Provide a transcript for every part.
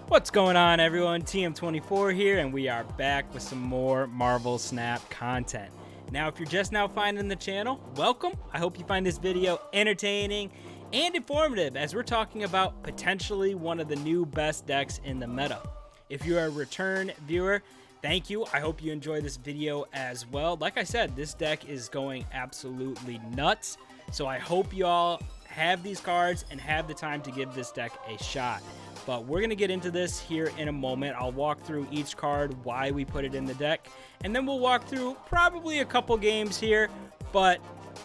What's going on, everyone? TM24 here, and we are back with some more Marvel Snap content. Now, if you're just now finding the channel, welcome. I hope you find this video entertaining and informative as we're talking about potentially one of the new best decks in the meta. If you're a return viewer, thank you. I hope you enjoy this video as well. Like I said, this deck is going absolutely nuts, so I hope you all have these cards and have the time to give this deck a shot. But we're going to get into this here in a moment. I'll walk through each card, why we put it in the deck, and then we'll walk through probably a couple games here. But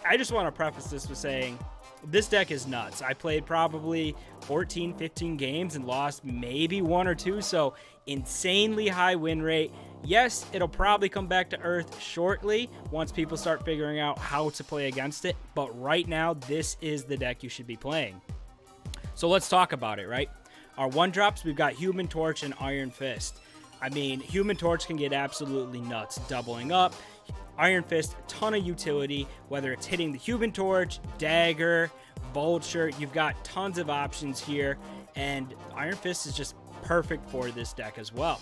I just want to preface this with saying this deck is nuts. I played probably 14, 15 games and lost maybe one or two, so insanely high win rate. Yes, it'll probably come back to earth shortly once people start figuring out how to play against it, but right now, this is the deck you should be playing. So let's talk about it, right? Our one drops, we've got Human Torch and Iron Fist. I mean, Human Torch can get absolutely nuts, doubling up. Iron Fist, ton of utility, whether it's hitting the Human Torch, Dagger, Vulture, you've got tons of options here, and Iron Fist is just perfect for this deck as well.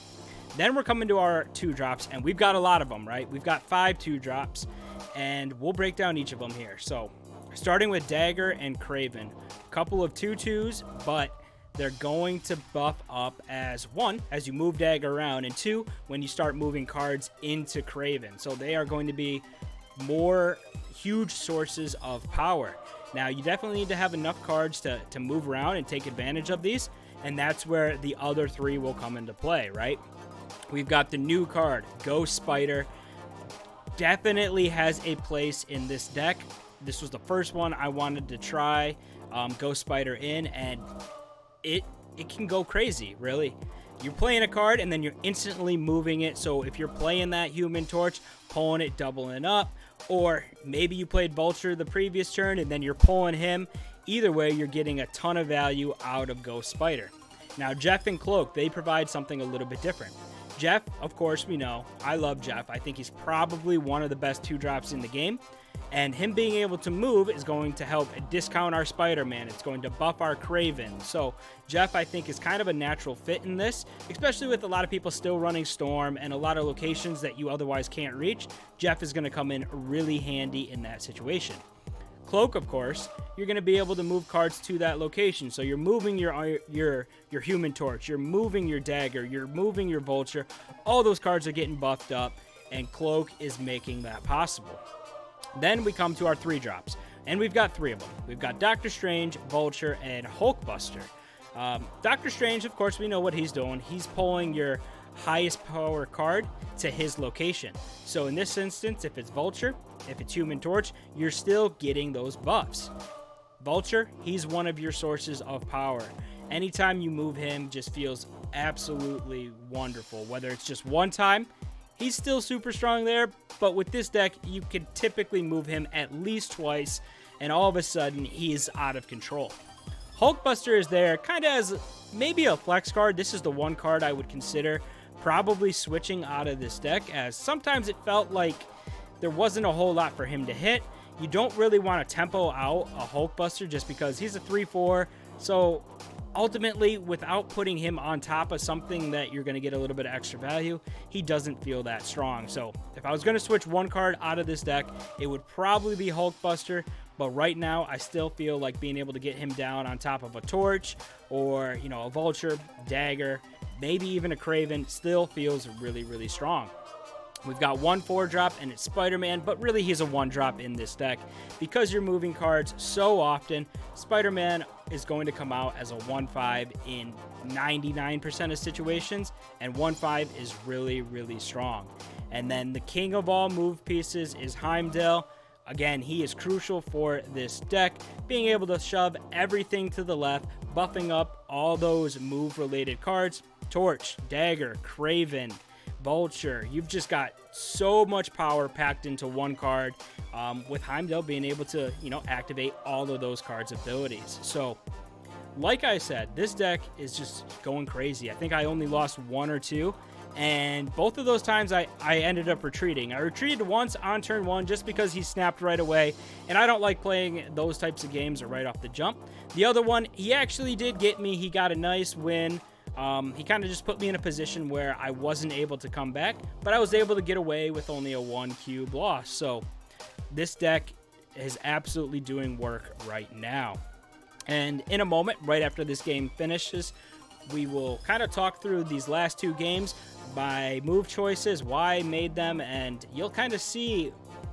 Then we're coming to our 2-drops, and we've got a lot of them, right? We've got 5 2-drops, and we'll break down each of them here. So, starting with Dagger and Craven. A couple of 2/2s, but they're going to buff up as 1, as you move Dagger around, and 2, when you start moving cards into Craven. So they are going to be more huge sources of power. Now, you definitely need to have enough cards to move around and take advantage of these, and that's where the other 3 will come into play, right? We've got the new card, Ghost Spider. Definitely has a place in this deck. This was the first one I wanted to try Ghost Spider in, and it can go crazy, really. You're playing a card and then you're instantly moving it. So if you're playing that Human Torch, pulling it, doubling up, or maybe you played Vulture the previous turn and then you're pulling him, either way, you're getting a ton of value out of Ghost Spider. Now, Jeff and Cloak, they provide something a little bit different. Jeff, of course, we know. I love Jeff. I think he's probably one of the best 2-drops in the game. And him being able to move is going to help discount our Spider-Man. It's going to buff our Craven. So Jeff, I think, is kind of a natural fit in this, especially with a lot of people still running Storm and a lot of locations that you otherwise can't reach. Jeff is going to come in really handy in that situation. Cloak, of course, you're going to be able to move cards to that location. So you're moving your Human Torch, you're moving your Dagger, you're moving your Vulture. All those cards are getting buffed up, and Cloak is making that possible. Then we come to our 3-drops, and we've got 3 of them. We've got Doctor Strange, Vulture, and Hulkbuster. Doctor Strange, of course, we know what he's doing. He's pulling your highest power card to his location. So in this instance, if it's Vulture, if it's Human Torch, you're still getting those buffs. Vulture, he's one of your sources of power. Anytime you move him, just feels absolutely wonderful. Whether it's just one time, he's still super strong there, but with this deck, you can typically move him at least twice, and all of a sudden, he's out of control. Hulkbuster is there kind of as maybe a flex card. This is the one card I would consider probably switching out of this deck, as sometimes it felt like there wasn't a whole lot for him to hit. You don't really want to tempo out a Hulkbuster just because he's a 3/4, so ultimately, without putting him on top of something that you're going to get a little bit of extra value, he doesn't feel that strong. So if I was going to switch one card out of this deck, it would probably be Hulkbuster. But right now, I still feel like being able to get him down on top of a Torch or, a Vulture, Dagger, maybe even a Craven still feels really, really strong. We've got one 4-drop, and it's Spider-Man, but really he's a 1-drop in this deck. Because you're moving cards so often, Spider-Man is going to come out as a 1/5 in 99% of situations, and 1/5 is really, really strong. And then the king of all move pieces is Heimdall. Again, he is crucial for this deck, being able to shove everything to the left, buffing up all those move-related cards. Torch, Dagger, Craven, Vulture. You've just got so much power packed into one card, with Heimdall being able to, activate all of those cards' abilities. So, like I said, this deck is just going crazy. I think I only lost 1 or 2, and both of those times I ended up retreating. I retreated once on turn 1 just because he snapped right away, and I don't like playing those types of games right off the jump. The other one, he actually did get me. He got a nice win He kind of just put me in a position where I wasn't able to come back, but I was able to get away with only a 1 cube loss. So this deck is absolutely doing work right now. And in a moment, right after this game finishes, we will kind of talk through these last 2 games, my move choices, why I made them, and you'll kind of see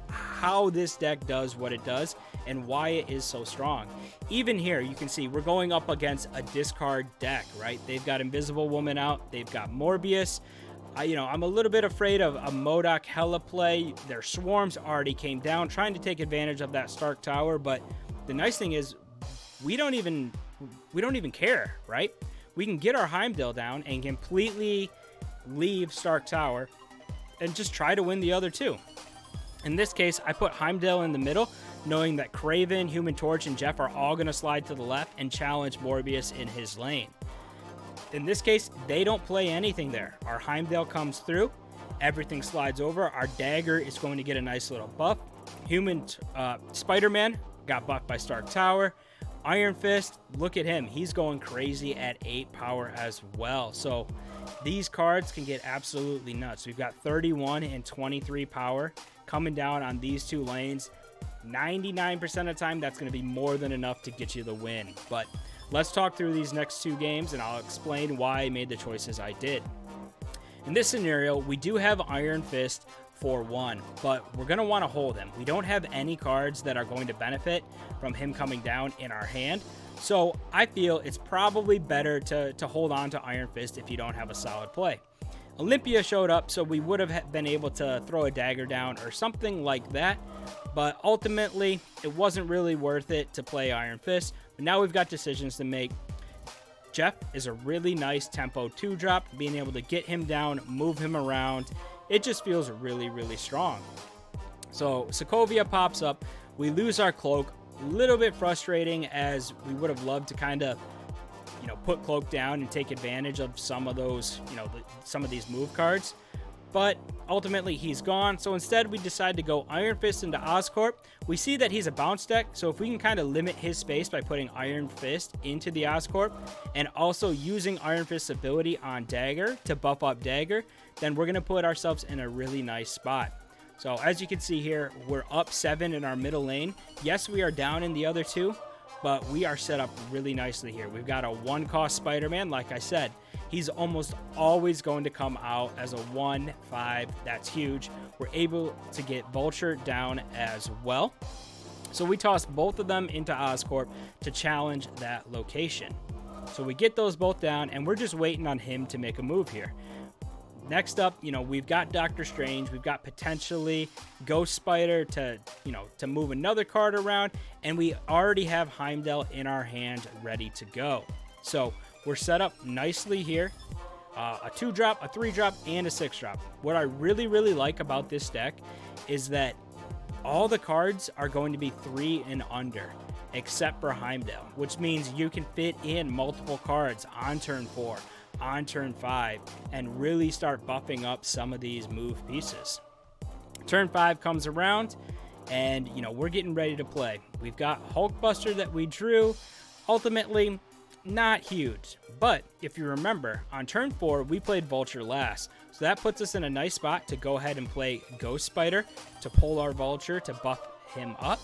how this deck does what it does and why it is so strong. Even here, you can see we're going up against a discard deck, right? They've got Invisible Woman out. They've got Morbius. I'm a little bit afraid of a MODOK Hella play. Their swarms already came down, trying to take advantage of that Stark Tower. But the nice thing is we don't even care, right? We can get our Heimdall down and completely leave Stark Tower and just try to win the other 2. In this case, I put Heimdall in the middle, knowing that Kraven, Human Torch, and Jeff are all going to slide to the left and challenge Morbius in his lane. In this case, they don't play anything there. Our Heimdall comes through, everything slides over, our dagger is going to get a nice little buff. Spider-Man got buffed by Stark Tower. Iron Fist, look at him. He's going crazy at 8 power as well. So these cards can get absolutely nuts. We've got 31 and 23 power coming down on these 2 lanes. 99% of the time, that's going to be more than enough to get you the win. But let's talk through these next 2 games, and I'll explain why I made the choices I did. In this scenario, we do have Iron Fist for 1, but we're going to want to hold him. We don't have any cards that are going to benefit from him coming down in our hand. So I feel it's probably better to hold on to Iron Fist if you don't have a solid play. Olympia showed up, so we would have been able to throw a dagger down or something like that. But ultimately, it wasn't really worth it to play Iron Fist. But now we've got decisions to make. Jeff is a really nice tempo 2-drop, being able to get him down, move him around. It just feels really, really strong. So Sokovia pops up. We lose our Cloak. A little bit frustrating, as we would have loved to kind of, put Cloak down and take advantage of some of those, some of these move cards. But ultimately, he's gone. So instead, we decide to go Iron Fist into Oscorp. We see that he's a bounce deck, so if we can kind of limit his space by putting Iron Fist into the Oscorp and also using Iron Fist's ability on Dagger to buff up Dagger, then we're going to put ourselves in a really nice spot. So as you can see here, we're up 7 in our middle lane. Yes, we are down in the other 2, but we are set up really nicely here. We've got a 1-cost Spider-Man, like I said. He's almost always going to come out as a 1/5. That's huge. We're able to get Vulture down as well. So we toss both of them into Oscorp to challenge that location. So we get those both down, and we're just waiting on him to make a move here. Next up, we've got Doctor Strange. We've got potentially Ghost Spider to move another card around, and we already have Heimdall in our hand ready to go. So we're set up nicely here. A 2-drop, a 3-drop, and a 6-drop. What I really, really like about this deck is that all the cards are going to be 3 and under, except for Heimdall, which means you can fit in multiple cards on turn 4, on turn 5, and really start buffing up some of these move pieces. Turn 5 comes around, and we're getting ready to play. We've got Hulkbuster that we drew. Ultimately, not huge, but if you remember, on turn 4 we played Vulture last, so that puts us in a nice spot to go ahead and play Ghost Spider to pull our Vulture to buff him up,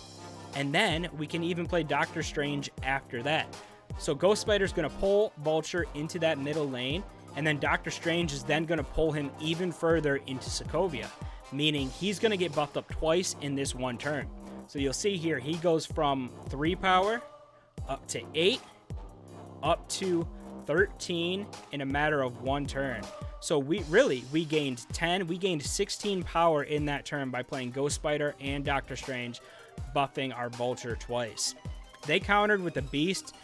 and then we can even play Doctor Strange after that. So Ghost Spider is going to pull Vulture into that middle lane, and then Doctor Strange is then going to pull him even further into Sokovia, meaning he's going to get buffed up twice in this one turn. So you'll see here, he goes from 3 power up to 8, up to 13 in a matter of one turn. So we gained 10, we gained 16 power in that turn by playing Ghost Spider and Doctor Strange, buffing our Vulture twice. They countered with the Beast,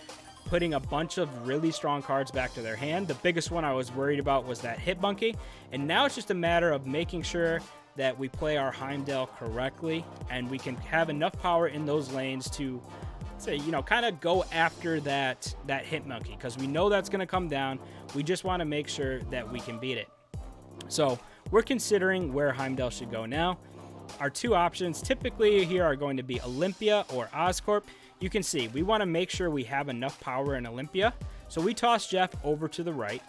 putting a bunch of really strong cards back to their hand. The biggest one I was worried about was that Hit Monkey, and now it's just a matter of making sure that we play our Heimdall correctly and we can have enough power in those lanes to kind of go after that Hit Monkey, because we know that's going to come down. We just want to make sure that we can beat it. So we're considering where Heimdall should go now. Our 2 options typically here are going to be Olympia or Oscorp. You can see we want to make sure we have enough power in Olympia, so we toss Jeff over to the right.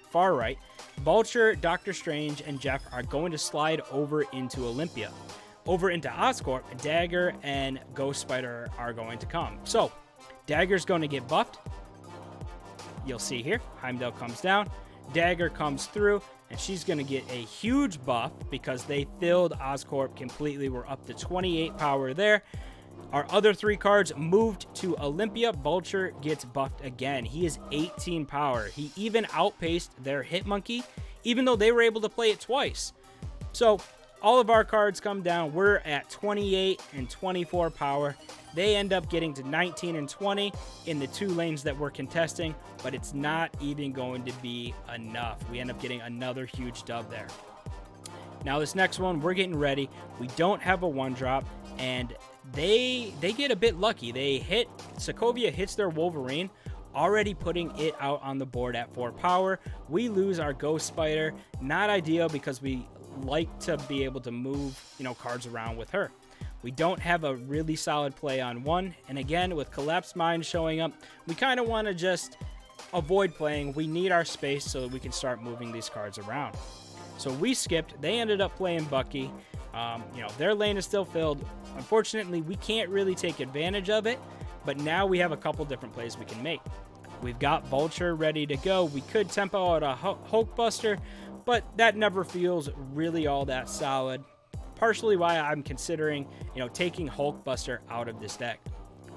far right, Vulture, Doctor Strange, and Jeff are going to slide over into Olympia. Over into Oscorp, Dagger and Ghost Spider are going to come. So, Dagger's going to get buffed. You'll see here, Heimdall comes down, Dagger comes through, and she's going to get a huge buff because they filled Oscorp completely. We're up to 28 power there. Our other 3 cards moved to Olympia. Vulture gets buffed again. He is 18 power. He even outpaced their Hitmonkey, even though they were able to play it twice. So all of our cards come down. We're at 28 and 24 power. They end up getting to 19 and 20 in the 2 lanes that we're contesting, but it's not even going to be enough. We end up getting another huge dub there. Now this next one, we're getting ready. We don't have a 1-drop, and they get a bit lucky. Sokovia hits their Wolverine, already putting it out on the board at 4 power. We lose our Ghost Spider. Not ideal because we like to be able to move, cards around with her. We don't have a really solid play on 1, and again, with Collapsed Mind showing up, we kind of want to just avoid playing. We need our space so that we can start moving these cards around. So we skipped. They ended up playing Bucky. Their lane is still filled. Unfortunately, we can't really take advantage of it, but now we have a couple different plays we can make. We've got Vulture ready to go. We could tempo out a Hulkbuster, but that never feels really all that solid. Partially why I'm considering, taking Hulkbuster out of this deck.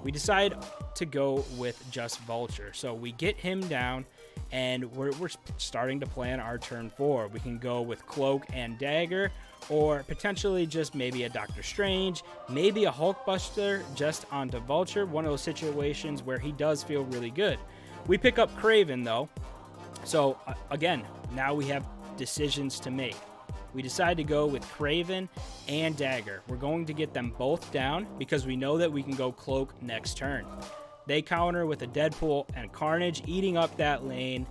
We decide to go with just Vulture. So we get him down, and we're starting to plan our turn 4. We can go with Cloak and Dagger, or potentially just maybe a Doctor Strange, maybe a Hulkbuster just onto Vulture. One of those situations where he does feel really good. We pick up Kraven though. So again, now we have decisions to make. We decide to go with Kraven and Dagger. We're going to get them both down because we know that we can go Cloak next turn. They counter with a Deadpool and Carnage, eating up that lane.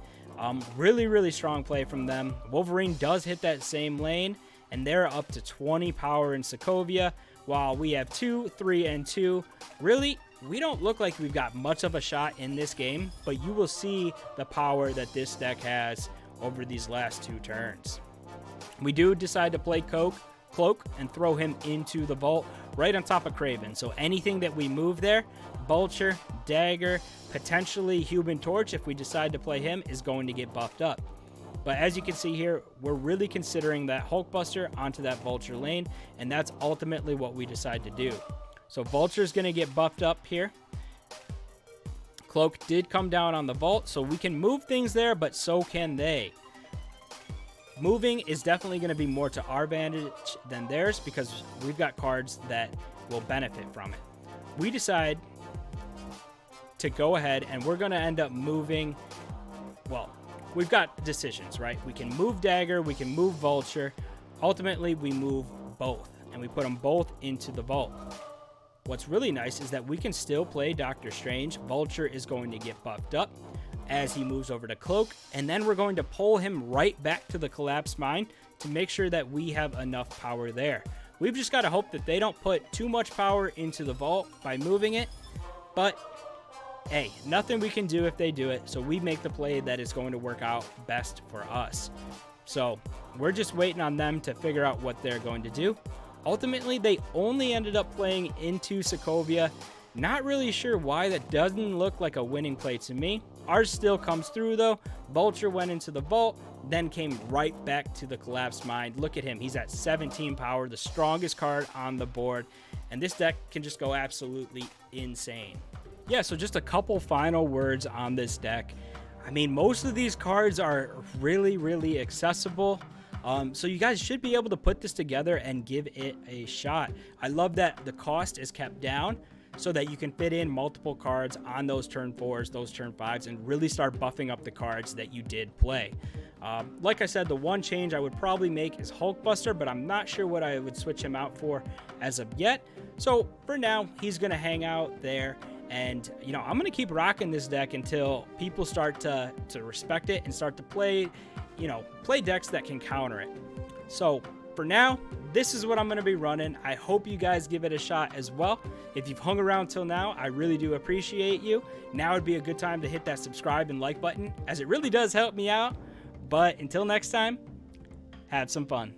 Really, really strong play from them. Wolverine does hit that same lane, and they're up to 20 power in Sokovia, while we have 2, 3, and 2. Really, we don't look like we've got much of a shot in this game, but you will see the power that this deck has over these last 2 turns. We do decide to play Cloak and throw him into the vault right on top of Kraven. So anything that we move there, Vulture, Dagger, potentially Human Torch if we decide to play him, is going to get buffed up. But as you can see here, we're really considering that Hulkbuster onto that Vulture lane, and that's ultimately what we decide to do. So Vulture's going to get buffed up here. Cloak did come down on the vault, so we can move things there, but so can they. Moving is definitely going to be more to our advantage than theirs because we've got cards that will benefit from it. We decide to go ahead, and we're going to end up moving, well, we've got decisions, right? We can move Dagger, we can move Vulture. Ultimately, we move both, and we put them both into the vault. What's really nice is that we can still play Doctor Strange. Vulture is going to get buffed up as he moves over to Cloak, and then we're going to pull him right back to the Collapsed Mind to make sure that we have enough power there. We've just got to hope that they don't put too much power into the vault by moving it, but hey, nothing we can do if they do it, so we make the play that is going to work out best for us. So we're just waiting on them to figure out what they're going to do. Ultimately, they only ended up playing into Sokovia. Not really sure why. That doesn't look like a winning play to me. Ours still comes through though. Vulture went into the vault, then came right back to the Collapsed Mind. Look at him. He's at 17 power, the strongest card on the board. And this deck can just go absolutely insane. Yeah, so just a couple final words on this deck. I mean, most of these cards are really, really accessible. So you guys should be able to put this together and give it a shot. I love that the cost is kept down so that you can fit in multiple cards on those turn 4s, those turn 5s, and really start buffing up the cards that you did play. Like I said, the one change I would probably make is Hulkbuster, but I'm not sure what I would switch him out for as of yet. So for now, he's going to hang out there. And, I'm going to keep rocking this deck until people start to respect it and start to play, play decks that can counter it. So for now, this is what I'm going to be running. I hope you guys give it a shot as well. If you've hung around till now, I really do appreciate you. Now would be a good time to hit that subscribe and like button, as it really does help me out. But until next time, have some fun.